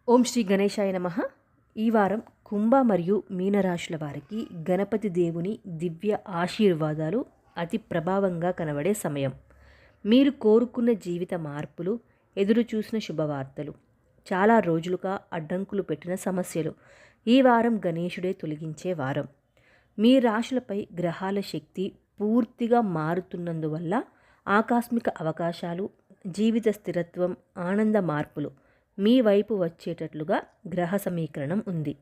ఓం శ్రీ గణేశాయ నమః. ఈ వారం కుంభ మరియు మీనరాశుల వారికి గణపతి దేవుని దివ్య ఆశీర్వాదాలు అతి ప్రభావంగా కనబడే సమయం. మీరు కోరుకున్న జీవిత మార్పులు, ఎదురు చూసిన శుభవార్తలు, చాలా రోజులుగా అడ్డంకులు పెట్టిన సమస్యలు ఈ వారం గణేశుడే తొలగించే వారం. మీ రాశులపై గ్రహాల శక్తి పూర్తిగా మారుతున్నందువల్ల ఆకస్మిక అవకాశాలు, జీవిత స్థిరత్వం, ఆనంద మార్పులు మీ వైపు వచ్చేటట్లుగా గ్రహ సమీకరణం ఉంది.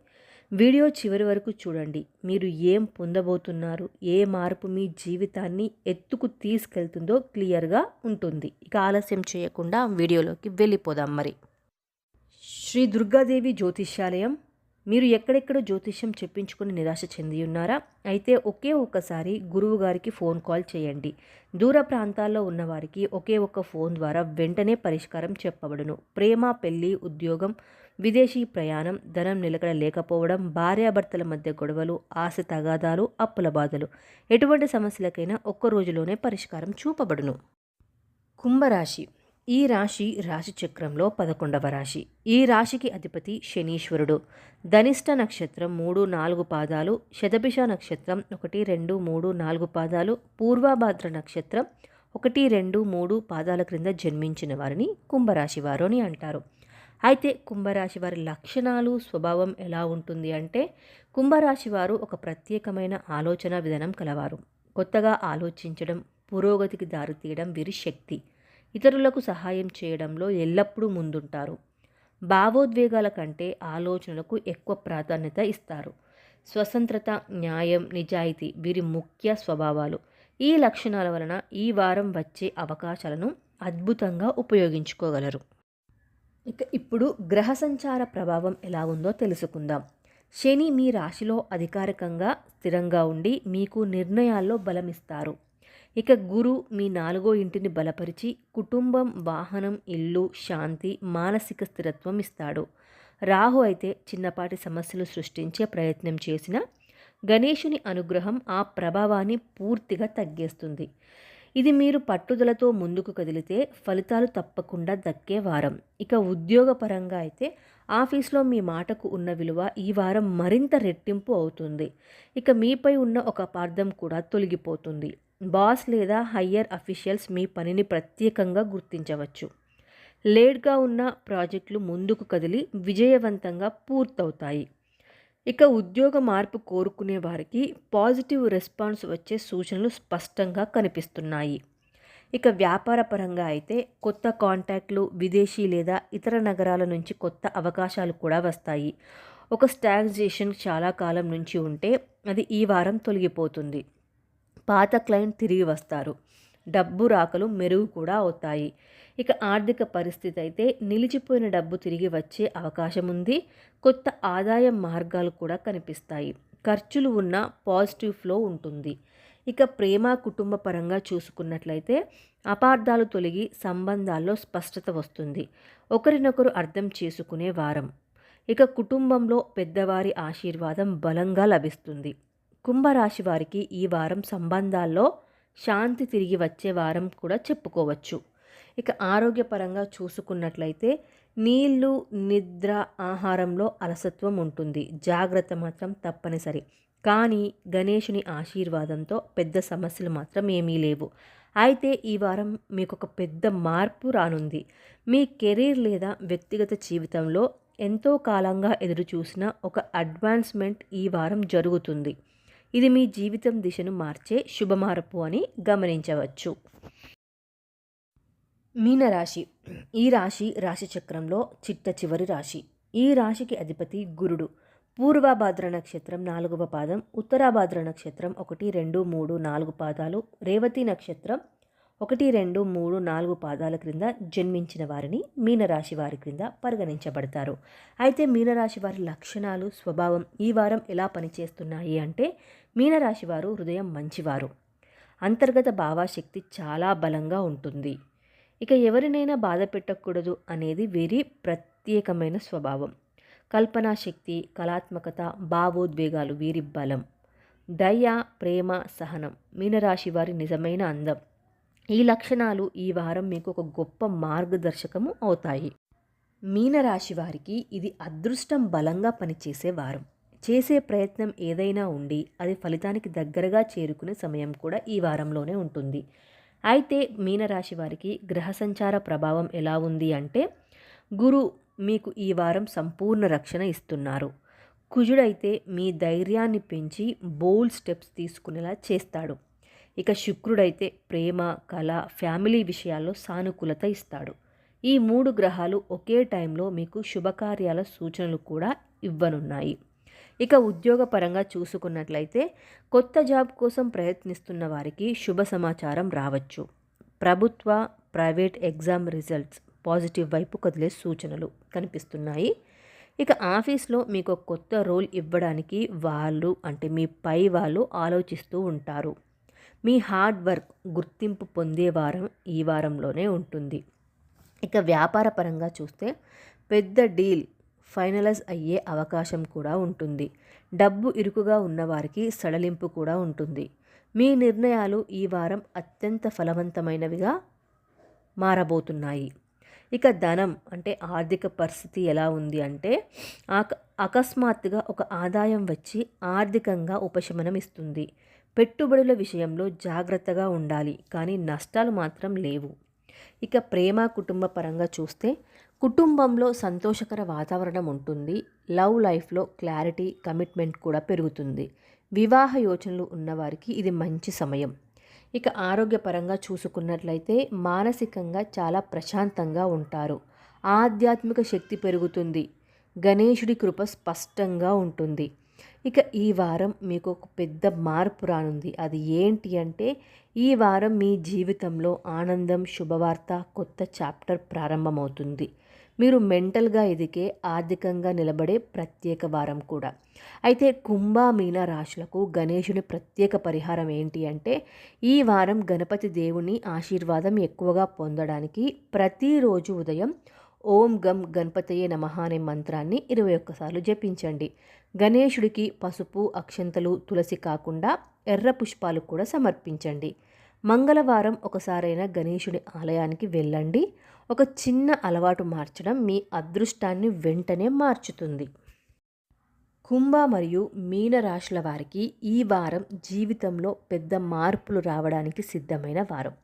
వీడియో చివరి వరకు చూడండి. మీరు ఏం పొందబోతున్నారు, ఏ మార్పు మీ జీవితాన్ని ఎత్తుకు తీసుకెళ్తుందో క్లియర్గా ఉంటుంది. ఇక ఆలస్యం చేయకుండా వీడియోలోకి వెళ్ళిపోదాం. మరి శ్రీ దుర్గాదేవి జ్యోతిష్యాలయం. మీరు ఎక్కడెక్కడో జ్యోతిష్యం చెప్పించుకొని నిరాశ చెంది ఉన్నారా? అయితే ఒకే ఒక్కసారి గురువు గారికి ఫోన్ కాల్ చేయండి. దూర ప్రాంతాల్లో ఉన్నవారికి ఒకే ఒక్క ఫోన్ ద్వారా వెంటనే పరిష్కారం చెప్పబడును. ప్రేమ, పెళ్లి, ఉద్యోగం, విదేశీ ప్రయాణం, ధనం నిలకడ లేకపోవడం, భార్యాభర్తల మధ్య గొడవలు, ఆశ తగాదాలు, అప్పుల బాధలు, ఎటువంటి సమస్యలకైనా ఒక్క రోజులోనే పరిష్కారం చూపబడును. కుంభరాశి. ఈ రాశి రాశిచక్రంలో 11వ రాశి. ఈ రాశికి అధిపతి శనీశ్వరుడు. ధనిష్ట నక్షత్రం 3, 4 పాదాలు, శతభిష నక్షత్రం 1, 2, 3, 4 పాదాలు, పూర్వభాద్ర నక్షత్రం 1, 2, 3 పాదాల క్రింద జన్మించిన వారిని కుంభరాశి వారు అని అంటారు. అయితే కుంభరాశి వారి లక్షణాలు, స్వభావం ఎలా ఉంటుంది అంటే, కుంభరాశి వారు ఒక ప్రత్యేకమైన ఆలోచన విధానం కలవారు. కొత్తగా ఆలోచించడం, పురోగతికి దారితీయడం వీరి శక్తి. ఇతరులకు సహాయం చేయడంలో ఎల్లప్పుడూ ముందుంటారు. భావోద్వేగాల కంటే ఆలోచనలకు ఎక్కువ ప్రాధాన్యత ఇస్తారు. స్వతంత్రత, న్యాయం, నిజాయితీ వీరి ముఖ్య స్వభావాలు. ఈ లక్షణాల వలన ఈ వారం వచ్చే అవకాశాలను అద్భుతంగా ఉపయోగించుకోగలరు. ఇప్పుడు గ్రహ సంచార ప్రభావం ఎలా ఉందో తెలుసుకుందాం. శని మీ రాశిలో అధికారికంగా స్థిరంగా ఉండి మీకు నిర్ణయాల్లో బలమిస్తారు. ఇక గురు మీ 4వ ఇంటిని బలపరిచి కుటుంబం, వాహనం, ఇల్లు, శాంతి, మానసిక స్థిరత్వం ఇస్తాడు. రాహు అయితే చిన్నపాటి సమస్యలు సృష్టించే ప్రయత్నం చేసిన గణేశుని అనుగ్రహం ఆ ప్రభావాన్ని పూర్తిగా తగ్గేస్తుంది. ఇది మీరు పట్టుదలతో ముందుకు కదిలితే ఫలితాలు తప్పకుండా దక్కే వారం. ఇక ఉద్యోగపరంగా అయితే ఆఫీస్లో మీ మాటకు ఉన్న విలువ ఈ వారం మరింత రెట్టింపు అవుతుంది. ఇక మీపై ఉన్న ఒక అపార్థం కూడా తొలగిపోతుంది. బాస్ లేదా హయ్యర్ అఫీషియల్స్ మీ పనిని ప్రత్యేకంగా గుర్తించవచ్చు. లేట్గా ఉన్న ప్రాజెక్టులు ముందుకు కదిలి విజయవంతంగా పూర్తవుతాయి. ఇక ఉద్యోగ మార్పు కోరుకునే వారికి పాజిటివ్ రెస్పాన్స్ వచ్చే సూచనలు స్పష్టంగా కనిపిస్తున్నాయి. ఇక వ్యాపార పరంగా అయితే కొత్త కాంటాక్ట్లు, విదేశీ లేదా ఇతర నగరాల నుంచి కొత్త అవకాశాలు కూడా వస్తాయి. ఒక స్టాగ్నేషన్ చాలా కాలం నుంచి ఉంటే అది ఈ వారం తొలగిపోతుంది. పాత క్లయింట్ తిరిగి వస్తారు. డబ్బు రాకలు మెరుగు కూడా అవుతాయి. ఇక ఆర్థిక పరిస్థితి అయితే నిలిచిపోయిన డబ్బు తిరిగి వచ్చే అవకాశం ఉంది. కొత్త ఆదాయ మార్గాలు కూడా కనిపిస్తాయి. ఖర్చులు ఉన్న పాజిటివ్ ఫ్లో ఉంటుంది. ఇక ప్రేమ, కుటుంబ పరంగా చూసుకున్నట్లయితే అపార్థాలు తొలగి సంబంధాల్లో స్పష్టత వస్తుంది. ఒకరినొకరు అర్థం చేసుకునే వారం. ఇక కుటుంబంలో పెద్దవారి ఆశీర్వాదం బలంగా లభిస్తుంది. కుంభరాశి వారికి ఈ వారం సంబంధాల్లో శాంతి తిరిగి వచ్చే వారం కూడా చెప్పుకోవచ్చు. ఇక ఆరోగ్యపరంగా చూసుకున్నట్లయితే నీళ్లు, నిద్ర, ఆహారంలో అలసత్వం ఉంటుంది. జాగ్రత్త మాత్రం తప్పనిసరి. కానీ గణేశుని ఆశీర్వాదంతో పెద్ద సమస్యలు మాత్రం ఏమీ లేవు. అయితే ఈ వారం మీకు ఒక పెద్ద మార్పు రానుంది. మీ కెరీర్ లేదా వ్యక్తిగత జీవితంలో ఎంతో కాలంగా ఎదురుచూసిన ఒక అడ్వాన్స్మెంట్ ఈ వారం జరుగుతుంది. ఇది మీ జీవితం దిశను మార్చే శుభమార్పు అని గమనించవచ్చు. మీనరాశి. ఈ రాశి రాశిచక్రంలో చిట్ట చివరి రాశి. ఈ రాశికి అధిపతి గురుడు. పూర్వభాద్ర నక్షత్రం 4వ పాదం, ఉత్తరాభాద్ర నక్షత్రం 1, 2, 3, 4 పాదాలు, రేవతి నక్షత్రం 1, 2, 3, 4 పాదాల క్రింద జన్మించిన వారిని మీనరాశి వారి క్రింద పరిగణించబడతారు. అయితే మీనరాశి వారి లక్షణాలు, స్వభావం ఈ వారం ఎలా పనిచేస్తున్నాయి అంటే, మీనరాశి వారు హృదయం మంచివారు. అంతర్గత భావశక్తి చాలా బలంగా ఉంటుంది. ఇక ఎవరినైనా బాధ పెట్టకూడదు అనేది వీరి ప్రత్యేకమైన స్వభావం. కల్పనా శక్తి, కళాత్మకత, భావోద్వేగాలు వీరి బలం. దయ, ప్రేమ, సహనం మీనరాశి వారి నిజమైన అందం. ఈ లక్షణాలు ఈ వారం మీకు ఒక గొప్ప మార్గదర్శకము అవుతాయి. మీనరాశి వారికి ఇది అదృష్టం బలంగా పనిచేసే వారం. చేసే ప్రయత్నం ఏదైనా ఉండి అది ఫలితానికి దగ్గరగా చేరుకునే సమయం కూడా ఈ వారంలోనే ఉంటుంది. అయితే మీనరాశి వారికి గ్రహ సంచార ప్రభావం ఎలా ఉంది అంటే, గురు మీకు ఈ వారం సంపూర్ణ రక్షణ ఇస్తున్నారు. కుజుడైతే మీ ధైర్యాన్ని పెంచి బోల్డ్ స్టెప్స్ తీసుకునేలా చేస్తాడు. ఇక శుక్రుడైతే ప్రేమ, కళ, ఫ్యామిలీ విషయాల్లో సానుకూలత ఇస్తాడు. ఈ 3 గ్రహాలు ఒకే టైంలో మీకు శుభకార్యాల సూచనలు కూడా ఇవ్వనున్నాయి. ఇక ఉద్యోగపరంగా చూసుకున్నట్లయితే కొత్త జాబ్ కోసం ప్రయత్నిస్తున్న వారికి శుభ సమాచారం రావచ్చు. ప్రభుత్వ, ప్రైవేట్ ఎగ్జామ్ రిజల్ట్స్ పాజిటివ్ వైపు కదిలే సూచనలు కనిపిస్తున్నాయి. ఇక ఆఫీస్లో మీకు కొత్త రోల్ ఇవ్వడానికి మీ పై వాళ్ళు ఆలోచిస్తూ ఉంటారు. మీ హార్డ్ వర్క్ గుర్తింపు పొందే వారం ఈ వారంలోనే ఉంటుంది. ఇక వ్యాపార పరంగా చూస్తే పెద్ద డీల్ ఫైనలైజ్ అయ్యే అవకాశం కూడా ఉంటుంది. డబ్బు ఇరుకుగా ఉన్నవారికి సడలింపు కూడా ఉంటుంది. మీ నిర్ణయాలు ఈ వారం అత్యంత ఫలవంతమైనవిగా మారబోతున్నాయి. ఇక ధనం ఆర్థిక పరిస్థితి ఎలా ఉంది అంటే, అకస్మాత్తుగా ఒక ఆదాయం వచ్చి ఆర్థికంగా ఉపశమనం ఇస్తుంది. పెట్టుబడుల విషయంలో జాగ్రత్తగా ఉండాలి, కానీ నష్టాలు మాత్రం లేవు. ఇక ప్రేమ, కుటుంబ పరంగా చూస్తే కుటుంబంలో సంతోషకర వాతావరణం ఉంటుంది. లవ్ లైఫ్లో క్లారిటీ, కమిట్మెంట్ కూడా పెరుగుతుంది. వివాహ యోచనలు ఉన్నవారికి ఇది మంచి సమయం. ఇక ఆరోగ్యపరంగా చూసుకున్నట్లయితే మానసికంగా చాలా ప్రశాంతంగా ఉంటారు. ఆధ్యాత్మిక శక్తి పెరుగుతుంది. గణేశుడి కృప స్పష్టంగా ఉంటుంది. ఇక ఈ వారం మీకు ఒక పెద్ద మార్పు రానుంది. అది ఏంటి అంటే, ఈ వారం మీ జీవితంలో ఆనందం, శుభవార్త, కొత్త చాప్టర్ ప్రారంభమవుతుంది. మీరు మెంటల్గా ఎదిగే, ఆర్థికంగా నిలబడే ప్రత్యేక వారం కూడా. అయితే కుంభ, మీన రాశులకు గణేశుని ప్రత్యేక పరిహారం ఏంటి అంటే, ఈ వారం గణపతి దేవుని ఆశీర్వాదం ఎక్కువగా పొందడానికి ప్రతిరోజు ఉదయం ఓం గం గణపతయే నమః అనే మంత్రాన్ని 21 సార్లు జపించండి. గణేశుడికి పసుపు, అక్షంతలు, తులసి కాకుండా ఎర్ర పుష్పాలు కూడా సమర్పించండి. మంగళవారం ఒకసారైనా గణేశుడి ఆలయానికి వెళ్ళండి. ఒక చిన్న అలవాటు మార్చడం మీ అదృష్టాన్ని వెంటనే మార్చుతుంది. కుంభ మరియు మీన రాశుల వారికి ఈ వారం జీవితంలో పెద్ద మార్పులు రావడానికి సిద్ధమైన వారం.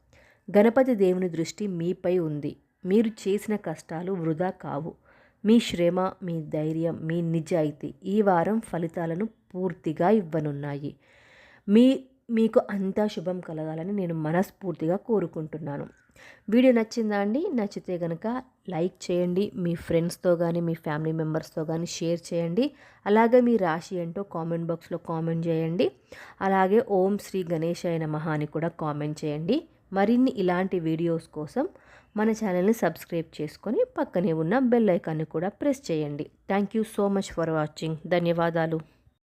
గణపతి దేవుని దృష్టి మీపై ఉంది. మీరు చేసిన కష్టాలు వృధా కావు. మీ శ్రమ, మీ ధైర్యం, మీ నిజాయితీ ఈ వారం ఫలితాలను పూర్తిగా ఇవ్వనున్నాయి. మీకు అంతా శుభం కలగాలని నేను మనస్ఫూర్తిగా కోరుకుంటున్నాను. వీడియో నచ్చిందా అండి? నచ్చితే కనుక లైక్ చేయండి. మీ ఫ్రెండ్స్తో కానీ, మీ ఫ్యామిలీ మెంబర్స్తో కానీ షేర్ చేయండి. అలాగే మీ రాశి ఏంటో కామెంట్ బాక్స్లో కామెంట్ చేయండి. అలాగే ఓం శ్రీ గణేశాయ నమః అని కూడా కామెంట్ చేయండి. మరిన్ని ఇలాంటి వీడియోస్ కోసం మన ఛానల్ని సబ్స్క్రైబ్ చేసుకొని పక్కనే ఉన్న బెల్ ఐకాన్ని కూడా ప్రెస్ చేయండి. Thank you so much for watching. ధన్యవాదాలు.